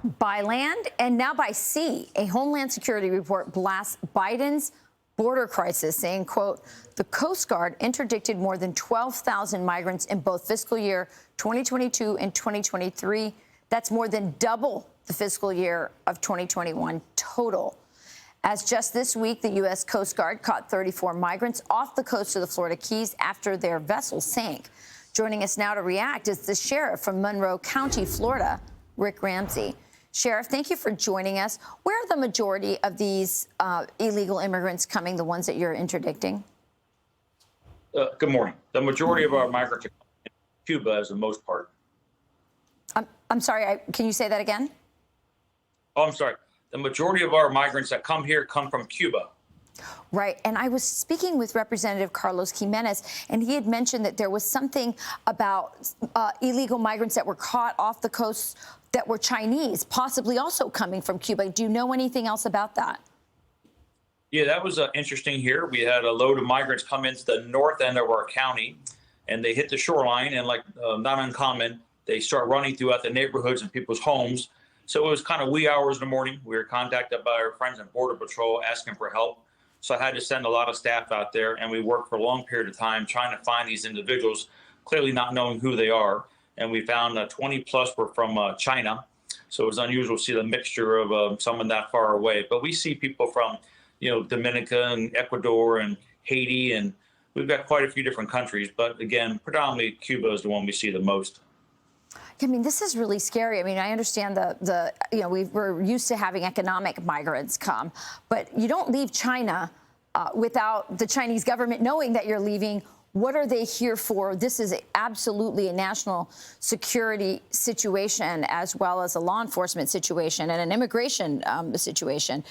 By land and now by sea, a Homeland Security report blasts Biden's border crisis, saying, quote, the Coast Guard interdicted more than 12,000 migrants in both fiscal year 2022 and 2023. That's more than double the fiscal year of 2021 total. As just this week, the U.S. Coast Guard caught 34 migrants off the coast of the Florida Keys after their vessel sank. Joining us now to react is the sheriff from Monroe County, Florida, Rick Ramsay. Sheriff, thank you for joining us. Where are the majority of these illegal immigrants coming, the ones that you're interdicting? Good morning. The majority of our migrants are in Cuba, as the most part. I'm sorry, can you say that again? Oh, I'm sorry. The majority of our migrants that come here come from Cuba. Right. And I was speaking with Representative Carlos Jimenez, and he had mentioned that there was something about illegal migrants that were caught off the coast that were Chinese, possibly also coming from Cuba. Do you know anything else about that? Yeah, that was interesting here. We had a load of migrants come into the north end of our county, and they hit the shoreline, and like not uncommon, they start running throughout the neighborhoods and people's homes. So it was kind of wee hours in the morning. We were contacted by our friends in Border Patrol asking for help. So I had to send a lot of staff out there, and we worked for a long period of time trying to find these individuals, clearly not knowing who they are. And we found 20 plus were from China. So it was unusual to see the mixture of someone that far away. But we see people from, Dominica and Ecuador and Haiti, and we've got quite a few different countries. But again, predominantly Cuba is the one we see the most. I mean, this is really scary. I mean, I understand we're used to having economic migrants come, but you don't leave China without the Chinese government knowing that you're leaving. What are they here for? This is absolutely a national security situation, as well as a law enforcement situation and an immigration situation.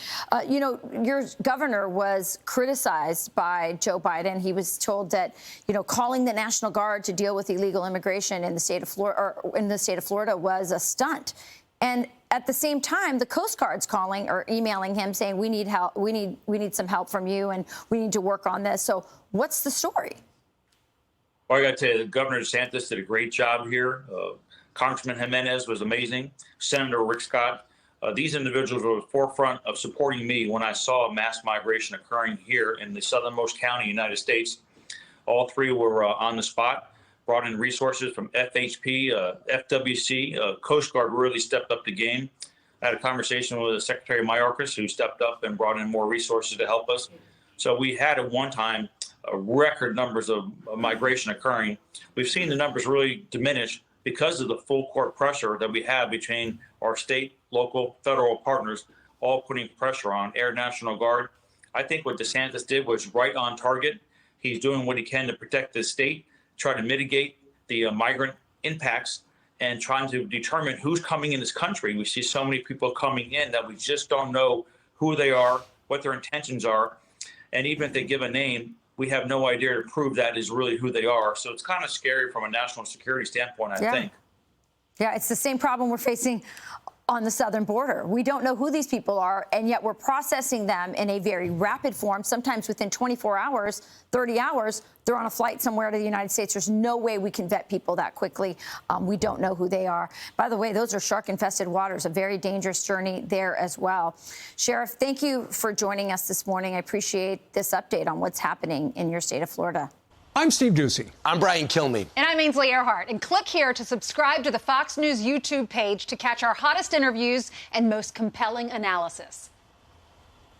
Your governor was criticized by Joe Biden. He was told that, calling the National Guard to deal with illegal immigration in the state of Florida was a stunt. And at the same time, the Coast Guard's calling or emailing him saying, we need help. We need some help from you, and we need to work on this. So what's the story? Well, I got to tell you, Governor DeSantis did a great job here. Congressman Jimenez was amazing. Senator Rick Scott. These individuals were at the forefront of supporting me when I saw mass migration occurring here in the southernmost county, United States. All three were on the spot, brought in resources from FHP, FWC. Coast Guard really stepped up the game. I had a conversation with Secretary Mayorkas, who stepped up and brought in more resources to help us. So we had at one time record numbers of migration occurring. We've seen the numbers really diminish because of the full court pressure that we have between our state, local, federal partners, all putting pressure on Air National Guard. I think what DeSantis did was right on target. He's doing what he can to protect the state, try to mitigate the migrant impacts, and trying to determine who's coming in this country. We see so many people coming in that we just don't know who they are, what their intentions are. And even if they give a name, we have no idea to prove that is really who they are. So it's kind of scary from a national security standpoint, I think. Yeah, it's the same problem we're facing on the southern border. We don't know who these people are, and yet we're processing them in a very rapid form. Sometimes within 24 hours, 30 hours, they're on a flight somewhere to the United States. There's no way we can vet people that quickly. We don't know who they are. By the way, those are shark-infested waters, a very dangerous journey there as well. Sheriff, thank you for joining us this morning. I appreciate this update on what's happening in your state of Florida. I'm Steve Ducey. I'm Brian Kilmeade. And I'm Ainsley Earhart. And click here to subscribe to the Fox News YouTube page to catch our hottest interviews and most compelling analysis.